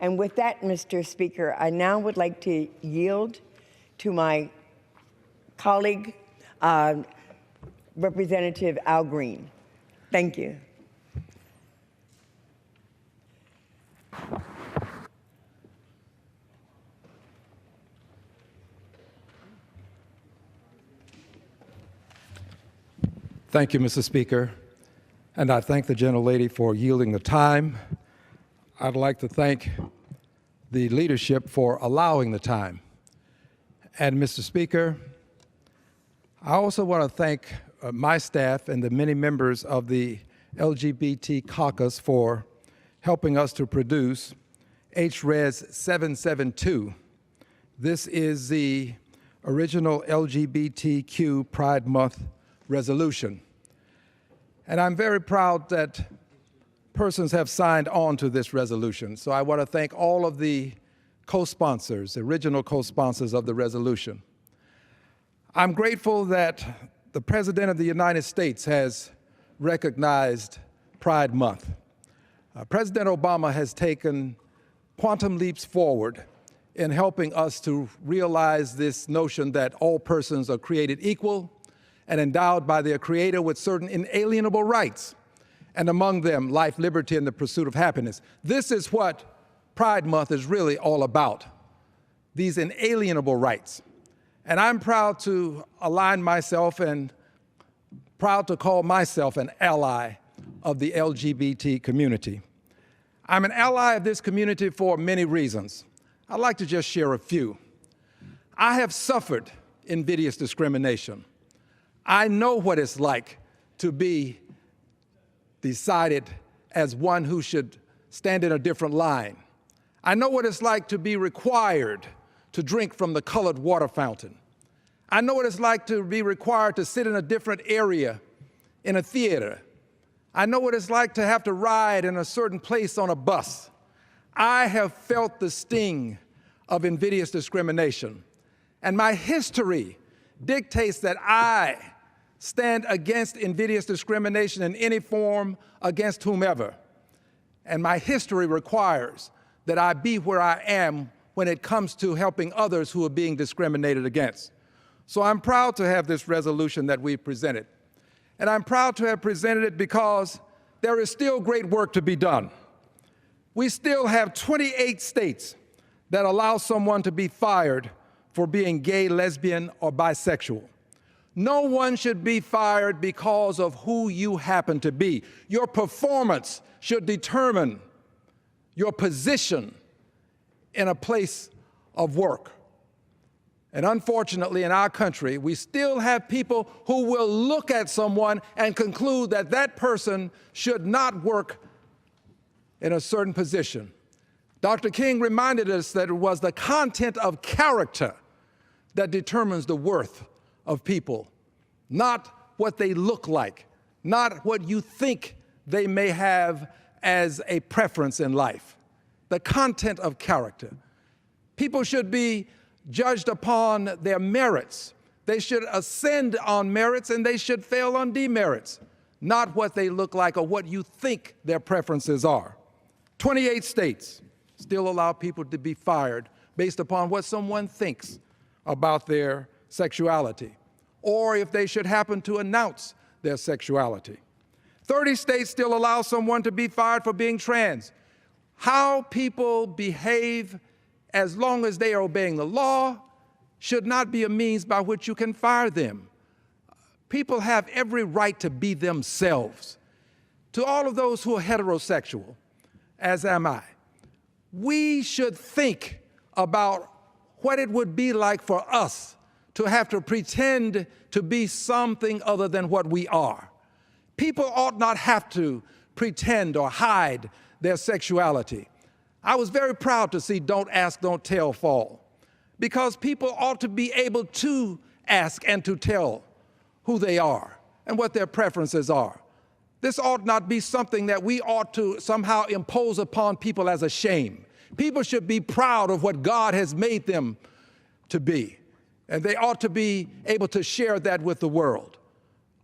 And with that, Mr. Speaker, I now would like to yield to my colleague, Representative Al Green. Thank you. Thank you, Mr. Speaker, and I thank the gentlelady for yielding the time. I'd like to thank the leadership for allowing the time. And Mr. Speaker, I also want to thank my staff and the many members of the LGBT caucus for helping us to produce HRES 772. This is the original LGBTQ Pride Month resolution. And I'm very proud that persons have signed on to this resolution. So I want to thank all of the co-sponsors, original co-sponsors of the resolution. I'm grateful that the President of the United States has recognized Pride Month. President Obama has taken quantum leaps forward in helping us to realize this notion that all persons are created equal and endowed by their Creator with certain inalienable rights, and among them, life, liberty, and the pursuit of happiness. This is what Pride Month is really all about, these inalienable rights. And I'm proud to align myself and proud to call myself an ally of the LGBT community. I'm an ally of this community for many reasons. I'd like to just share a few. I have suffered invidious discrimination. I know what it's like to be decided as one who should stand in a different line. I know what it's like to be required to drink from the colored water fountain. I know what it's like to be required to sit in a different area in a theater. I know what it's like to have to ride in a certain place on a bus. I have felt the sting of invidious discrimination, and my history dictates that I stand against invidious discrimination in any form against whomever. And my history requires that I be where I am when it comes to helping others who are being discriminated against. So I'm proud to have this resolution that we've presented. And I'm proud to have presented it because there is still great work to be done. We still have 28 states that allow someone to be fired for being gay, lesbian, or bisexual. No one should be fired because of who you happen to be. Your performance should determine your position in a place of work. And unfortunately, in our country, we still have people who will look at someone and conclude that that person should not work in a certain position. Dr. King reminded us that it was the content of character that determines the worth of people, not what they look like, not what you think they may have as a preference in life. The content of character. People should be judged upon their merits. They should ascend on merits and they should fail on demerits, not what they look like or what you think their preferences are. 28 states still allow people to be fired based upon what someone thinks about their sexuality, or if they should happen to announce their sexuality. 30 states still allow someone to be fired for being trans. How people behave as long as they are obeying the law should not be a means by which you can fire them. People have every right to be themselves. To all of those who are heterosexual, as am I, we should think about what it would be like for us to have to pretend to be something other than what we are. People ought not have to pretend or hide their sexuality. I was very proud to see Don't Ask, Don't Tell fall, because people ought to be able to ask and to tell who they are and what their preferences are. This ought not be something that we ought to somehow impose upon people as a shame. People should be proud of what God has made them to be, and they ought to be able to share that with the world.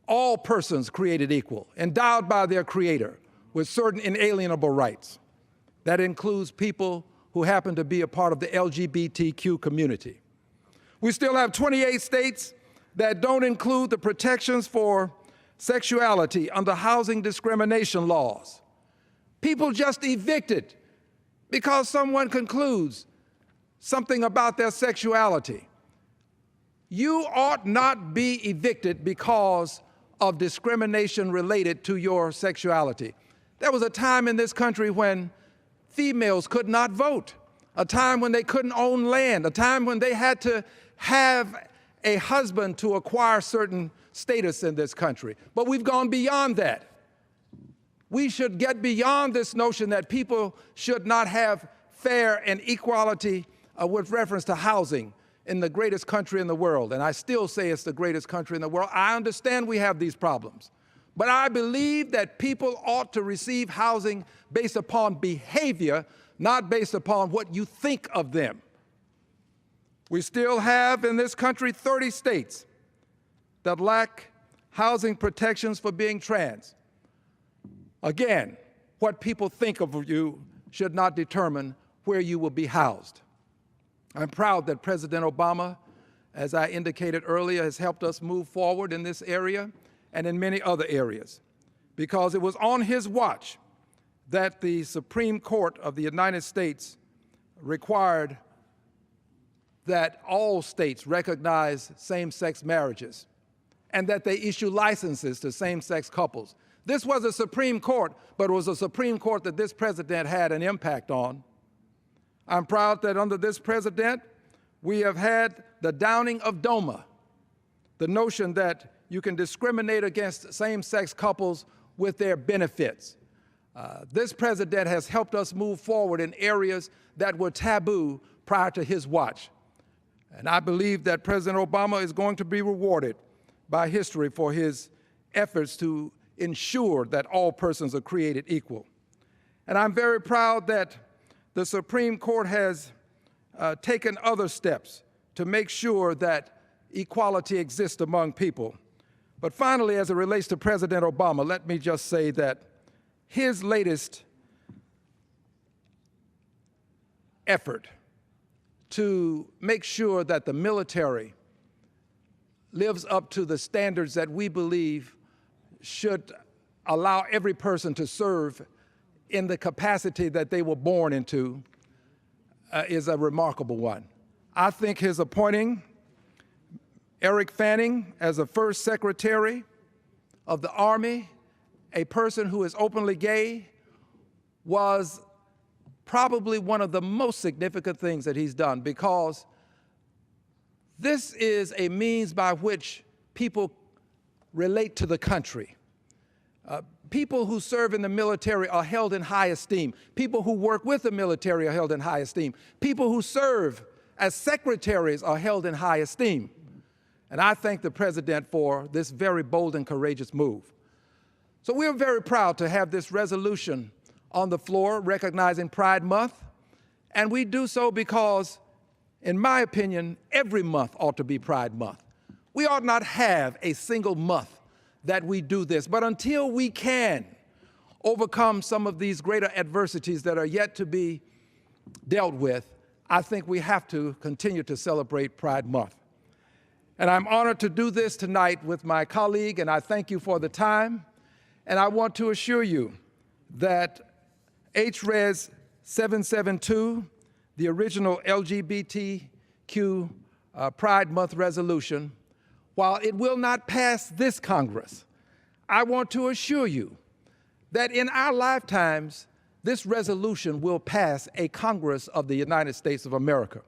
All persons created equal, endowed by their Creator with certain inalienable rights. That includes people who happen to be a part of the LGBTQ community. We still have 28 states that don't include the protections for sexuality under housing discrimination laws. People just evicted because someone concludes something about their sexuality. You ought not be evicted because of discrimination related to your sexuality. There was a time in this country when females could not vote, a time when they couldn't own land, a time when they had to have a husband to acquire certain status in this country. But we've gone beyond that. We should get beyond this notion that people should not have fair and equality with reference to housing in the greatest country in the world. And I still say it's the greatest country in the world. I understand we have these problems. But I believe that people ought to receive housing based upon behavior, not based upon what you think of them. We still have in this country 30 states that lack housing protections for being trans. Again, what people think of you should not determine where you will be housed. I'm proud that President Obama, as I indicated earlier, has helped us move forward in this area and in many other areas, because it was on his watch that the Supreme Court of the United States required that all states recognize same-sex marriages and that they issue licenses to same-sex couples. This was a Supreme Court, but it was a Supreme Court that this president had an impact on. I'm proud that under this president, we have had the downing of DOMA, the notion that you can discriminate against same-sex couples with their benefits. This president has helped us move forward in areas that were taboo prior to his watch. And I believe that President Obama is going to be rewarded by history for his efforts to ensure that all persons are created equal. And I'm very proud that the Supreme Court has taken other steps to make sure that equality exists among people. But finally, as it relates to President Obama, let me just say that his latest effort to make sure that the military lives up to the standards that we believe should allow every person to serve in the capacity that they were born into is a remarkable one. I think his appointing Eric Fanning as the first Secretary of the Army, a person who is openly gay, was probably one of the most significant things that he's done, because this is a means by which people relate to the country. People who serve in the military are held in high esteem. People who work with the military are held in high esteem. People who serve as secretaries are held in high esteem. And I thank the president for this very bold and courageous move. So we are very proud to have this resolution on the floor recognizing Pride Month. And we do so because, in my opinion, every month ought to be Pride Month. We ought not have a single month that we do this. But until we can overcome some of these greater adversities that are yet to be dealt with, I think we have to continue to celebrate Pride Month. And I'm honored to do this tonight with my colleague, and I thank you for the time. And I want to assure you that HRES 772, the original LGBTQ Pride Month resolution, while it will not pass this Congress, I want to assure you that in our lifetimes, this resolution will pass a Congress of the United States of America,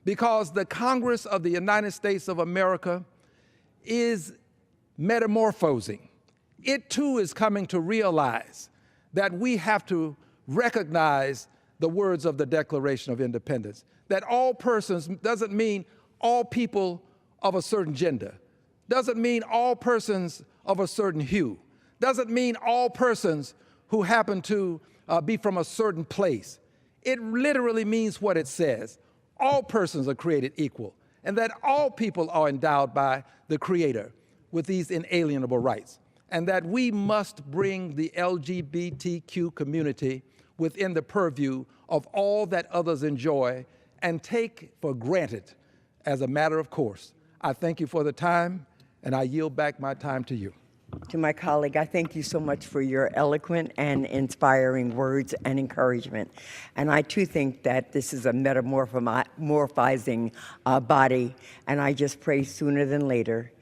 because the Congress of the United States of America is metamorphosing. It too is coming to realize that we have to recognize the words of the Declaration of Independence, that all persons doesn't mean all people of a certain gender, doesn't mean all persons of a certain hue, doesn't mean all persons who happen to be from a certain place. It literally means what it says. All persons are created equal, and that all people are endowed by the Creator with these inalienable rights, and that we must bring the LGBTQ community within the purview of all that others enjoy and take for granted as a matter of course. I thank you for the time, and I yield back my time to you. To my colleague, I thank you so much for your eloquent and inspiring words and encouragement. And I too think that this is a metamorphizing body, and I just pray sooner than later